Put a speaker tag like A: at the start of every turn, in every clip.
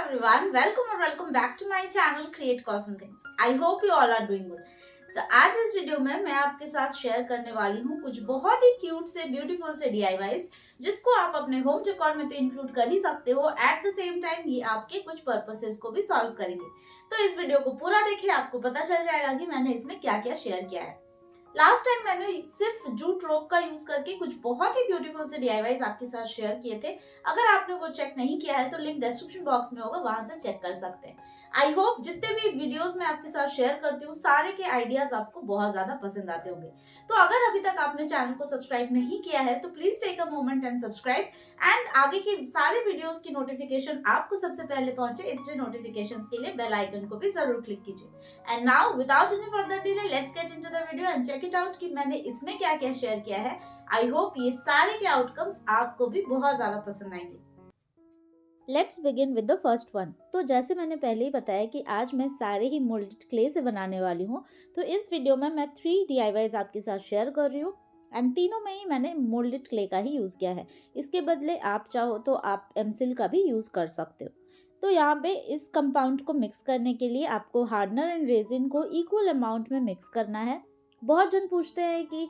A: everyone, welcome or welcome back to my channel Create Cosme Things. I hope you all are doing good. So आज इस video में मैं आपके साथ share करने वाली हूँ कुछ बहुत ही क्यूट से ब्यूटीफुल से DIYs जिसको आप अपने होम डेकोर में तो इंक्लूड कर ही सकते हो। एट द सेम टाइम ये आपके कुछ पर्पसेस को भी सॉल्व करेंगे। तो इस वीडियो को पूरा देखिए, आपको पता चल जाएगा कि मैंने इसमें क्या क्या शेयर किया है। लास्ट टाइम मैंने सिर्फ जूट रोप का यूज करके कुछ बहुत ही ब्यूटीफुल से DIYs आपके साथ शेयर किए थे। अगर आपने वो चेक नहीं किया है तो लिंक डिस्क्रिप्शन बॉक्स में होगा, वहां से चेक कर सकते हैं। आई होप जितने भी वीडियोस मैं आपके साथ शेयर करती हूँ सारे के आइडियाज आपको बहुत ज्यादा पसंद आते होंगे। तो अगर अभी तक आपने चैनल को सब्सक्राइब नहीं किया है तो please take a moment and subscribe, and आगे के सारे वीडियोस की नोटिफिकेशन आपको सबसे पहले पहुंचे इसलिए नोटिफिकेशंस के लिए बेल आइकन को भी जरूर क्लिक कीजिए। And now without any further delay let's get into the video and check it out कि मैंने इसमें क्या क्या शेयर किया है। आई होप ये सारे के आउटकम्स आपको भी बहुत ज्यादा पसंद आएंगे। Let's begin with the first one. तो जैसे मैंने पहले ही बताया कि आज मैं सारे ही मोल्डेड क्ले से बनाने वाली हूँ, तो इस वीडियो में मैं 3 DIYs आपके साथ शेयर कर रही हूँ एंड तीनों में ही मैंने मोल्डेड क्ले का ही यूज़ किया है। इसके बदले आप चाहो तो आप एमसिल का भी यूज़ कर सकते हो। तो यहाँ पे इस कंपाउंड को मिक्स करने के लिए आपको हार्डनर एंड रेजिन को इक्वल अमाउंट में मिक्स करना है। बहुत जन पूछते हैं कि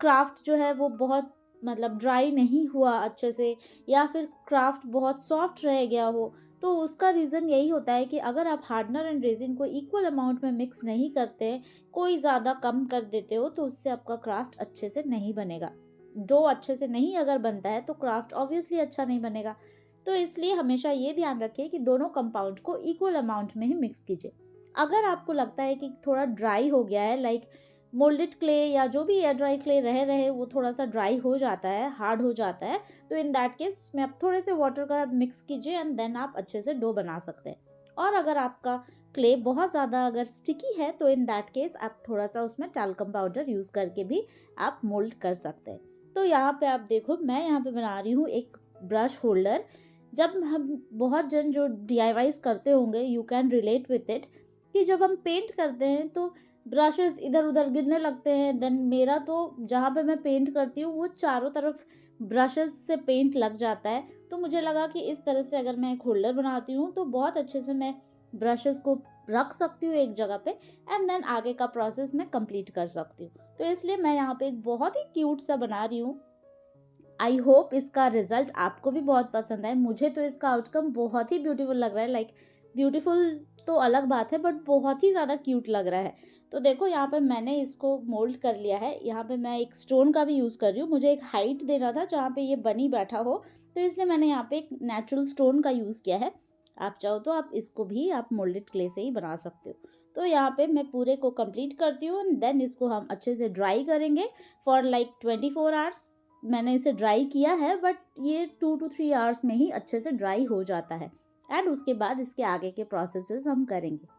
A: क्राफ्ट जो है वो बहुत ड्राई नहीं हुआ अच्छे से, या फिर क्राफ्ट बहुत सॉफ्ट रह गया हो। तो उसका रीज़न यही होता है कि अगर आप हार्डनर एंड रेजिन को इक्वल अमाउंट में मिक्स नहीं करते हैं, कोई ज़्यादा कम कर देते हो, तो उससे आपका क्राफ्ट अच्छे से नहीं बनेगा। डो अच्छे से नहीं अगर बनता है तो क्राफ्ट ऑब्वियसली अच्छा नहीं बनेगा। तो इसलिए हमेशा ये ध्यान रखें कि दोनों कंपाउंड को इक्वल अमाउंट में ही मिक्स कीजिए। अगर आपको लगता है कि थोड़ा ड्राई हो गया है, लाइक मोल्डेड क्ले या जो भी एयर ड्राई क्ले रहे वो थोड़ा सा ड्राई हो जाता है, हार्ड हो जाता है, तो इन दैट केस उसमें आप थोड़े से वाटर का मिक्स कीजिए एंड देन आप अच्छे से डो बना सकते हैं। और अगर आपका क्ले बहुत ज़्यादा अगर स्टिकी है तो इन दैट केस आप थोड़ा सा उसमें टैल्कम पाउडर यूज़ करके भी आप मोल्ड कर सकते हैं। तो यहाँ पे आप देखो, मैं यहाँ पे बना रही हूँ एक ब्रश होल्डर। जब हम बहुत जन जो DIYs करते होंगे, you can relate with it, कि जब हम पेंट करते हैं तो ब्रशेस इधर उधर गिरने लगते हैं। देन मेरा तो जहाँ पे मैं पेंट करती हूँ वो चारों तरफ ब्रशेस से पेंट लग जाता है। तो मुझे लगा कि इस तरह से अगर मैं एक होल्डर बनाती हूँ तो बहुत अच्छे से मैं ब्रशेस को रख सकती हूँ एक जगह पे एंड देन आगे का प्रोसेस मैं कंप्लीट कर सकती हूँ। तो इसलिए मैं यहाँ पे एक बहुत ही क्यूट सा बना रही हूँ। आई होप इसका रिजल्ट आपको भी बहुत पसंद आए। मुझे तो इसका आउटकम बहुत ही ब्यूटीफुल लग रहा है। लाइक ब्यूटीफुल तो अलग बात है, बट बहुत ही ज़्यादा क्यूट लग रहा है। तो देखो यहाँ पे मैंने इसको मोल्ड कर लिया है। यहाँ पे मैं एक स्टोन का भी यूज़ कर रही हूँ। मुझे एक हाइट देना था जहाँ पे ये बनी बैठा हो, तो इसलिए मैंने यहाँ पे एक नेचुरल स्टोन का यूज़ किया है। आप चाहो तो आप इसको भी आप मोल्डेड क्ले से ही बना सकते हो। तो यहाँ पे मैं पूरे को कंप्लीट करती हूँ एंड देन इसको हम अच्छे से ड्राई करेंगे फॉर लाइक 24 आवर्स। मैंने इसे ड्राई किया है, बट ये 2 to 3 आवर्स में ही अच्छे से ड्राई हो जाता है एंड उसके बाद इसके आगे के प्रोसेसेस हम करेंगे।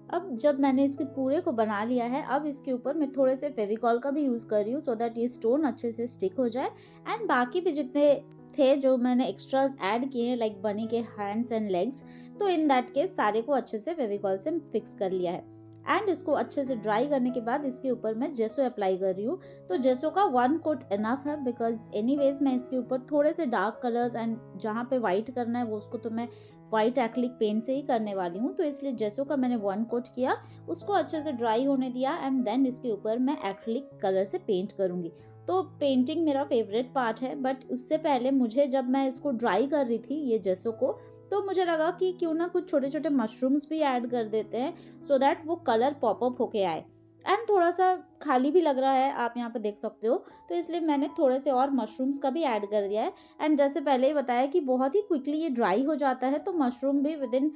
A: अब जब मैंने इसके पूरे को बना लिया है, अब इसके ऊपर मैं थोड़े से फेविकॉल का भी यूज़ कर रही हूँ सो दैट ये स्टोन अच्छे से स्टिक हो जाए। एंड बाकी भी जितने थे जो मैंने एक्स्ट्राज ऐड किए हैं, लाइक बनी के हैंड्स एंड लेग्स, तो इन दैट केस सारे को अच्छे से फेविकॉल से फिक्स कर लिया है। एंड इसको अच्छे से ड्राई करने के बाद इसके ऊपर मैं जेसो अप्लाई कर रही हूँ। तो जेसो का 1 कोट इनफ है, बिकॉज एनीवेज मैं इसके ऊपर थोड़े से डार्क कलर्स एंड जहाँ पे वाइट करना है वो उसको तो मैं वाइट एक्रिलिक पेंट से ही करने वाली हूँ। तो इसलिए जेसो का मैंने 1 कोट किया, उसको अच्छे से ड्राई होने दिया एंड देन इसके ऊपर मैं एक्रिलिक कलर से पेंट करूंगी। तो पेंटिंग मेरा फेवरेट पार्ट है, बट उससे पहले मुझे, जब मैं इसको ड्राई कर रही थी ये जेसो को, तो मुझे लगा कि क्यों ना कुछ छोटे छोटे मशरूम्स भी ऐड कर देते हैं सो दैट वो कलर पॉपअप होके आए। एंड थोड़ा सा खाली भी लग रहा है, आप यहाँ पे देख सकते हो, तो इसलिए मैंने थोड़े से और मशरूम्स का भी ऐड कर दिया है। एंड जैसे पहले ही बताया कि बहुत ही क्विकली ये ड्राई हो जाता है, तो मशरूम भी विद इन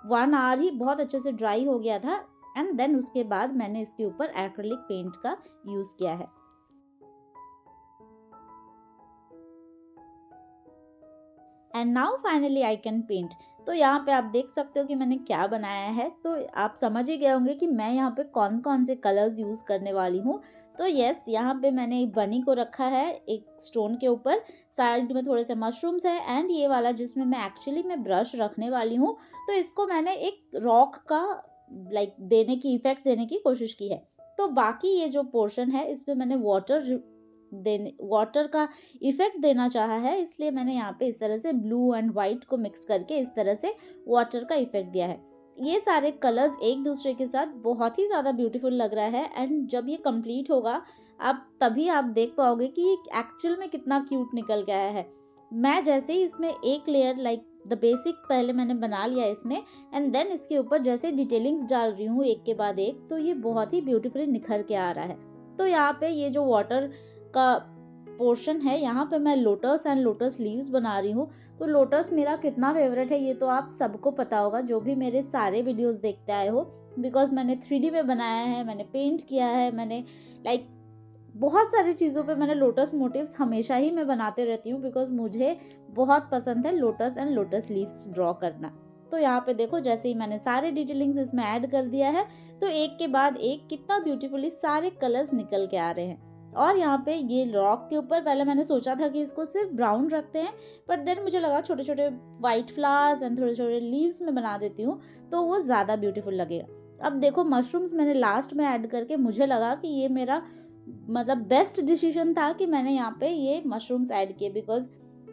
A: 1 आवर ही बहुत अच्छे से ड्राई हो गया था। एंड देन उसके बाद मैंने इसके ऊपर एक्रिलिक पेंट का यूज़ किया है। And now finally I can paint. तो यहाँ पे आप देख सकते हो कि मैंने क्या बनाया है, तो आप समझ ही गए होंगे कि मैं यहाँ पे कौन कौन से कलर्स यूज़ करने वाली हूँ। तो यस, यहाँ पे मैंने एक बनी को रखा है एक स्टोन के ऊपर, साइड में थोड़े से मशरूम्स है, एंड ये वाला जिसमें मैं एक्चुअली मैं ब्रश रखने वाली हूँ, तो इसको मैंने एक रॉक का लाइक देने की इफेक्ट देने की कोशिश की है। तो बाकी ये जो पोर्शन है इसमें मैंने वाटर का इफेक्ट देना चाहा है, इसलिए मैंने यहाँ पे इस तरह से ब्लू एंड वाइट को मिक्स करके इस तरह से वाटर का इफेक्ट दिया है। ये सारे कलर्स एक दूसरे के साथ बहुत ही ज़्यादा ब्यूटीफुल लग रहा है, एंड जब ये कंप्लीट होगा तभी आप देख पाओगे कि ये एक्चुअल में कितना क्यूट निकल के आया है। मैं जैसे ही इसमें एक लेयर लाइक द बेसिक पहले मैंने बना लिया इसमें, एंड देन इसके ऊपर जैसे डिटेलिंग्स डाल रही हूँ एक के बाद एक, तो ये बहुत ही ब्यूटीफुली निखर के आ रहा है। तो यहाँ पे ये जो वाटर का पोर्शन है, यहाँ पे मैं लोटस एंड लोटस लीव्स बना रही हूँ। तो लोटस मेरा कितना फेवरेट है ये तो आप सबको पता होगा, जो भी मेरे सारे वीडियोस देखते आए हो, बिकॉज मैंने 3D में बनाया है, मैंने पेंट किया है, मैंने लाइक बहुत सारी चीज़ों पे मैंने लोटस मोटिव्स हमेशा ही मैं बनाते रहती हूँ, बिकॉज मुझे बहुत पसंद है lotus and lotus leaves draw करना। तो यहाँ पे देखो, जैसे ही मैंने सारे डिटेलिंग्स इसमें ऐड कर दिया है, तो एक के बाद एक कितना ब्यूटीफुली सारे कलर्स निकल के आ रहे हैं। और यहाँ पे ये रॉक के ऊपर पहले मैंने सोचा था कि इसको सिर्फ ब्राउन रखते हैं, बट देन मुझे लगा छोटे छोटे वाइट फ्लावर्स एंड थोड़े छोटे लीव्स में बना देती हूँ, तो वो ज़्यादा ब्यूटीफुल लगेगा। अब देखो, मशरूम्स मैंने लास्ट में ऐड करके मुझे लगा कि ये मेरा मतलब बेस्ट डिसीजन था कि मैंने यहाँ पे ये मशरूम्स ऐड किए, बिकॉज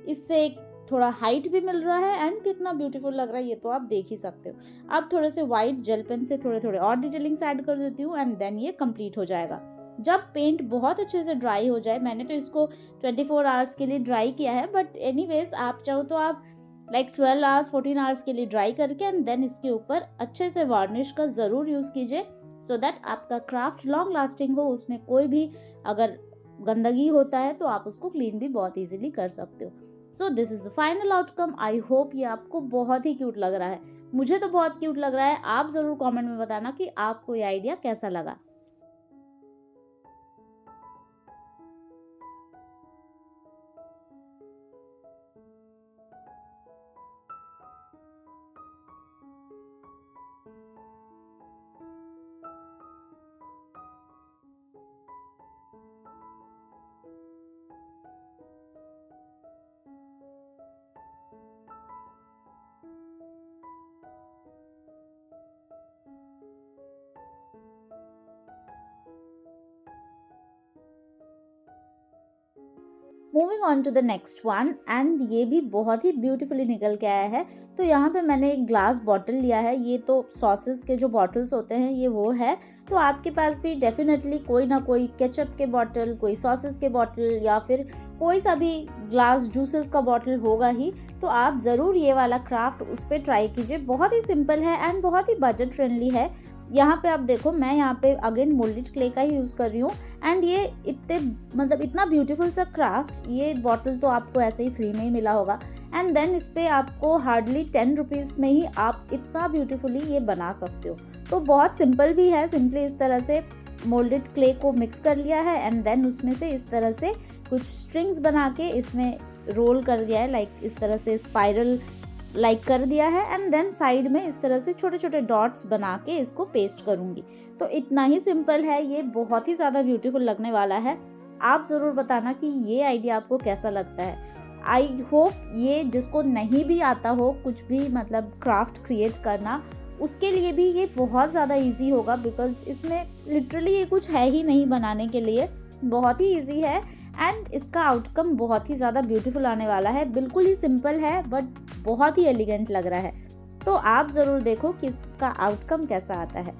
A: इससे एक थोड़ा हाइट भी मिल रहा है एंड कितना ब्यूटीफुल लग रहा है ये तो आप देख ही सकते हो। अब थोड़े से वाइट जेल पेन से थोड़े थोड़े और डिटेलिंग्स ऐड कर देती हूँ, एंड देन ये कंप्लीट हो जाएगा। जब पेंट बहुत अच्छे से ड्राई हो जाए, मैंने तो इसको 24 आवर्स के लिए ड्राई किया है, बट एनीवेज आप चाहो तो आप लाइक 12 आवर्स 14 आवर्स के लिए ड्राई करके एंड देन इसके ऊपर अच्छे से वार्निश का ज़रूर यूज़ कीजिए, सो दैट आपका क्राफ्ट लॉन्ग लास्टिंग हो। उसमें कोई भी अगर गंदगी होता है तो आप उसको क्लीन भी बहुत ईजिली कर सकते हो। So this is the final outcome. I hope ये आपको बहुत ही क्यूट लग रहा है, मुझे तो बहुत क्यूट लग रहा है। आप ज़रूर कमेंट में बताना कि आपको ये आइडिया कैसा लगा। Moving on to the next one, and ये भी बहुत ही ब्यूटीफुली निकल के आया है। तो यहाँ पे मैंने एक ग्लास बॉटल लिया है, ये तो सॉसेस के जो बॉटल्स होते हैं ये वो है। तो आपके पास भी डेफिनेटली कोई ना कोई केचप के बॉटल, कोई सॉसेस के बॉटल, या फिर कोई सा भी ग्लास जूसेस का बॉटल होगा ही। तो आप ज़रूर ये वाला क्राफ्ट उस पर ट्राई कीजिए, बहुत ही सिंपल है एंड बहुत ही बजट फ्रेंडली है। यहाँ पे आप देखो, मैं यहाँ पे अगेन मोल्डेड क्ले का ही यूज़ कर रही हूँ, एंड ये इतना ब्यूटीफुल सा क्राफ्ट, ये बॉटल तो आपको ऐसे ही फ्री में ही मिला होगा, एंड देन इस पर आपको हार्डली 10 रुपीज़ में ही आप इतना ब्यूटीफुली ये बना सकते हो। तो बहुत सिंपल भी है, सिंपली इस तरह से मोल्डेड क्ले को मिक्स कर लिया है, एंड देन उसमें से इस तरह से कुछ स्ट्रिंग्स बना के इसमें रोल कर दिया है, लाइक इस तरह से स्पाइरल लाइक कर दिया है, एंड देन साइड में इस तरह से छोटे छोटे डॉट्स बना के इसको पेस्ट करूँगी। तो इतना ही सिंपल है, ये बहुत ही ज़्यादा ब्यूटीफुल लगने वाला है। आप ज़रूर बताना कि ये आइडिया आपको कैसा लगता है। आई होप ये जिसको नहीं भी आता हो कुछ भी मतलब क्राफ्ट क्रिएट करना, उसके लिए भी ये बहुत ज़्यादा इजी होगा, बिकॉज इसमें लिटरली ये कुछ है ही नहीं बनाने के लिए, बहुत ही इजी है, एंड इसका आउटकम बहुत ही ज़्यादा ब्यूटीफुल आने वाला है। बिल्कुल ही सिंपल है बट बहुत ही एलिगेंट लग रहा है। तो आप ज़रूर देखो कि इसका आउटकम कैसा आता है।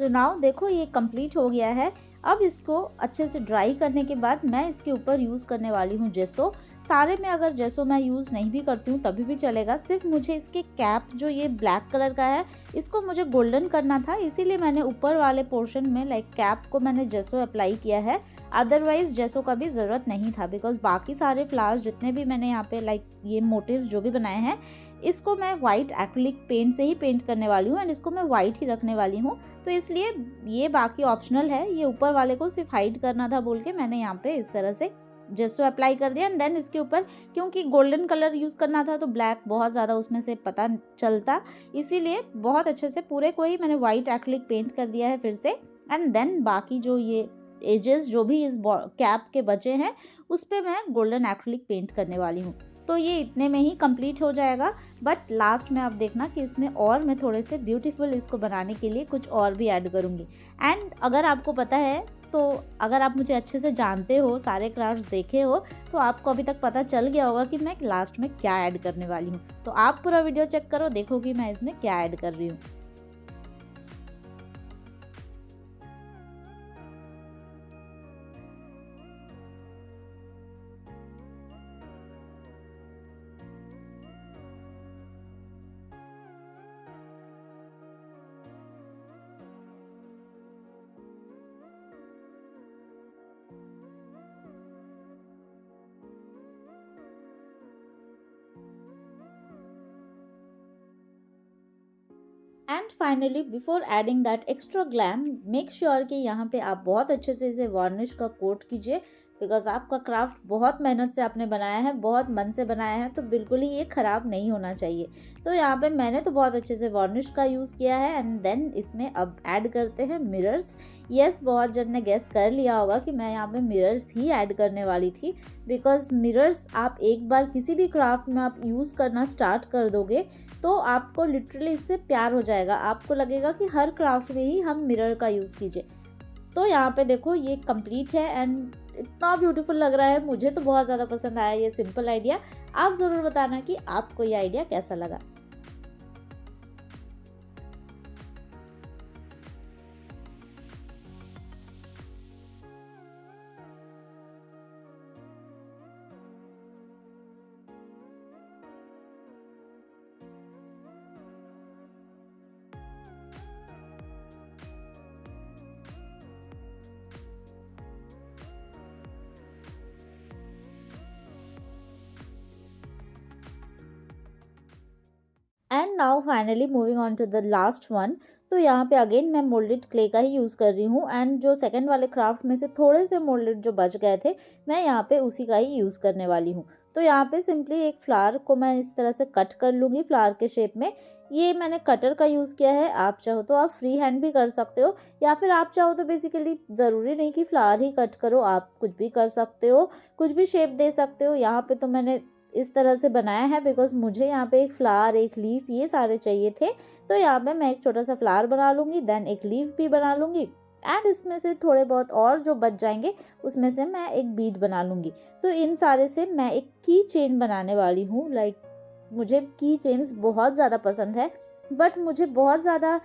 A: सो नाउ देखो ये कंप्लीट हो गया है। अब इसको अच्छे से ड्राई करने के बाद मैं इसके ऊपर यूज़ करने वाली हूँ जेसो। सारे में अगर जेसो मैं यूज़ नहीं भी करती हूँ तभी भी चलेगा, सिर्फ मुझे इसके कैप जो ये ब्लैक कलर का है इसको मुझे गोल्डन करना था, इसीलिए मैंने ऊपर वाले पोर्शन में लाइक कैप को मैंने जेसो अप्लाई किया है। अदरवाइज जेसो का भी ज़रूरत नहीं था, बिकॉज बाकी सारे फ्लावर्स जितने भी मैंने यहाँ पे लाइक ये मोटिव्स जो भी बनाए हैं इसको मैं वाइट एक्रिलिक पेंट से ही पेंट करने वाली हूँ एंड इसको मैं वाइट ही रखने वाली हूँ। तो इसलिए ये बाकी ऑप्शनल है, ये ऊपर वाले को सिर्फ हाइड करना था बोल के मैंने यहाँ पे इस तरह से जेसो अप्लाई कर दिया। एंड देन इसके ऊपर क्योंकि गोल्डन कलर यूज़ करना था तो ब्लैक बहुत ज़्यादा उसमें से पता चलता, इसीलिए बहुत अच्छे से पूरे को ही मैंने वाइट एक्रिलिक पेंट कर दिया है फिर से। एंड देन बाकी जो ये एजेस जो भी इस कैप के बचे हैं उस पर मैं गोल्डन एक्रिलिक पेंट करने वाली हूँ। तो ये इतने में ही कंप्लीट हो जाएगा, बट लास्ट में आप देखना कि इसमें और मैं थोड़े से ब्यूटीफुल इसको बनाने के लिए कुछ और भी ऐड करूँगी। एंड अगर आपको पता है तो अगर आप मुझे अच्छे से जानते हो, सारे क्राफ्ट्स देखे हो, तो आपको अभी तक पता चल गया होगा कि मैं लास्ट में क्या ऐड करने वाली हूँ। तो आप पूरा वीडियो चेक करो, देखो कि मैं इसमें क्या ऐड कर रही हूँ। And finally before adding that extra glam, make sure कि यहाँ पे आप बहुत अच्छे से इसे वार्निश का कोट कीजिए, बिकॉज आपका क्राफ्ट बहुत मेहनत से आपने बनाया है, बहुत मन से बनाया है, तो बिल्कुल ही ये ख़राब नहीं होना चाहिए। तो यहाँ पे मैंने तो बहुत अच्छे से वार्निश का यूज़ किया है। एंड देन इसमें अब ऐड करते हैं मिरर्स। यस, बहुत जन ने गेस कर लिया होगा कि मैं यहाँ पे मिरर्स ही ऐड करने वाली थी, बिकॉज मिरर्स आप एक बार किसी भी क्राफ्ट में आप यूज़ करना स्टार्ट कर दोगे तो आपको लिटरली इससे प्यार हो जाएगा, आपको लगेगा कि हर क्राफ्ट में ही हम मिरर का यूज़ कीजिए। तो यहाँ पे देखो ये कंप्लीट है एंड इतना ब्यूटीफुल लग रहा है, मुझे तो बहुत ज़्यादा पसंद आया ये सिंपल आइडिया। आप ज़रूर बताना कि आपको ये आइडिया कैसा लगा। And now finally moving on to the last one. तो यहाँ पे अगेन मैं मोल्डेड क्ले का ही यूज़ कर रही हूँ एंड जो सेकंड वाले क्राफ्ट में से थोड़े से मोल्डेड जो बच गए थे मैं यहाँ पे उसी का ही यूज़ करने वाली हूँ। तो यहाँ पे सिंपली एक फ्लावर को मैं इस तरह से कट कर लूँगी फ्लावर के शेप में। ये मैंने कटर का यूज़ किया है, आप चाहो तो आप फ्री हैंड भी कर सकते हो, या फिर आप चाहो तो बेसिकली ज़रूरी नहीं कि फ्लावर ही कट करो, आप कुछ भी कर सकते हो, कुछ भी शेप दे सकते हो। यहाँ पे तो मैंने इस तरह से बनाया है बिकॉज मुझे यहाँ पे एक फ्लावर, एक लीफ, ये सारे चाहिए थे। तो यहाँ पे मैं एक छोटा सा फ्लावर बना लूँगी, देन एक लीफ भी बना लूँगी एंड इसमें से थोड़े बहुत और जो बच जाएंगे उसमें से मैं एक बीड बना लूँगी। तो इन सारे से मैं एक की चेन बनाने वाली हूँ। लाइक मुझे की चेन्स बहुत ज़्यादा पसंद है, बट मुझे बहुत ज़्यादा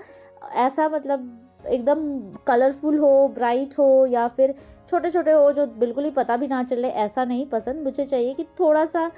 A: ऐसा मतलब एकदम कलरफुल हो, ब्राइट हो, या फिर छोटे छोटे हो जो बिल्कुल ही पता भी ना चले, ऐसा नहीं पसंद। मुझे चाहिए कि थोड़ा सा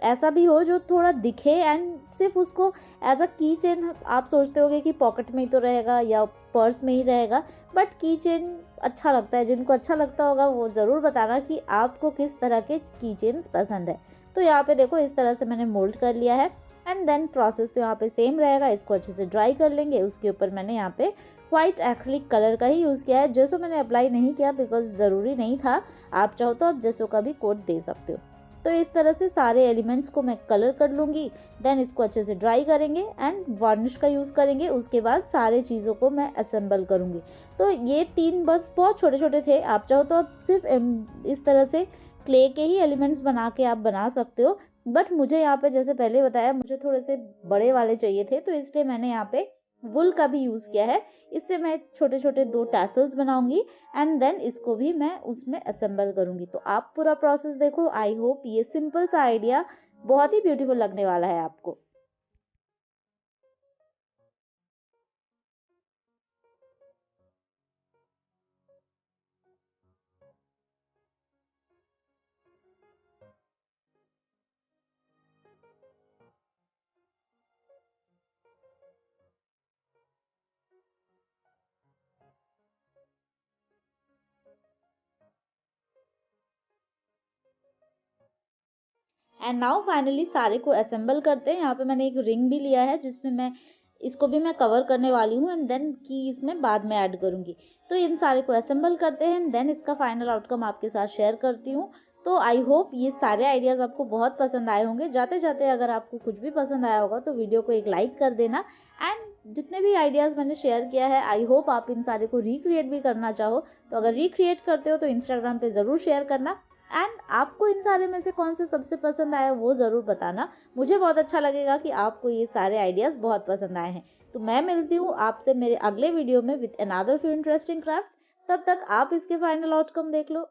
A: ऐसा भी हो जो थोड़ा दिखे एंड सिर्फ उसको एज अ की चेन, आप सोचते होगे कि पॉकेट में ही तो रहेगा या पर्स में ही रहेगा, बट की चेन अच्छा लगता है। जिनको अच्छा लगता होगा वो ज़रूर बताना कि आपको किस तरह के की चेन्स पसंद है। तो यहाँ पे देखो इस तरह से मैंने मोल्ड कर लिया है एंड देन प्रोसेस तो यहाँ पे सेम रहेगा। इसको अच्छे से ड्राई कर लेंगे, उसके ऊपर मैंने यहाँ पे वाइट एक्रिलिक कलर का ही यूज़ किया है। जेसो मैंने अप्लाई नहीं किया बिकॉज ज़रूरी नहीं था, आप चाहो तो आप जेसो का भी कोट दे सकते हो। तो इस तरह से सारे एलिमेंट्स को मैं कलर कर लूँगी, देन इसको अच्छे से ड्राई करेंगे एंड वार्निश का यूज़ करेंगे। उसके बाद सारे चीज़ों को मैं असेंबल करूँगी। तो ये 3 बस बहुत छोटे छोटे थे, आप चाहो तो आप सिर्फ इस तरह से क्ले के ही एलिमेंट्स बना के आप बना सकते हो, बट मुझे यहाँ पे जैसे पहले बताया मुझे थोड़े से बड़े वाले चाहिए थे, तो इसलिए मैंने यहाँ पे वुल का भी यूज़ किया है। इससे मैं छोटे छोटे 2 टैसल्स बनाऊंगी एंड देन इसको भी मैं उसमें असेंबल करूंगी। तो आप पूरा प्रोसेस देखो, आई होप ये सिंपल सा आइडिया बहुत ही ब्यूटीफुल लगने वाला है आपको। एंड नाउ फाइनली सारे को असेंबल करते हैं। यहाँ पे मैंने एक रिंग भी लिया है जिसमें मैं इसको भी मैं कवर करने वाली हूँ एंड देन की इसमें बाद में ऐड करूँगी। तो इन सारे को असेंबल करते हैं एंड देन इसका फाइनल आउटकम आपके साथ शेयर करती हूँ। तो आई होप ये सारे आइडियाज़ आपको बहुत पसंद आए होंगे। जाते जाते अगर आपको कुछ भी पसंद आया होगा तो वीडियो को एक लाइक कर देना एंड जितने भी आइडियाज़ मैंने शेयर किया है आई होप आप इन सारे को रिक्रिएट भी करना चाहो। तो अगर रिक्रिएट करते हो तो इंस्टाग्राम पे ज़रूर शेयर करना एंड आपको इन सारे में से कौन से सबसे पसंद आया वो ज़रूर बताना। मुझे बहुत अच्छा लगेगा कि आपको ये सारे आइडियाज़ बहुत पसंद आए हैं। तो मैं मिलती हूँ आपसे मेरे अगले वीडियो में with another few interesting crafts. तब तक आप इसके फाइनल आउटकम देख लो।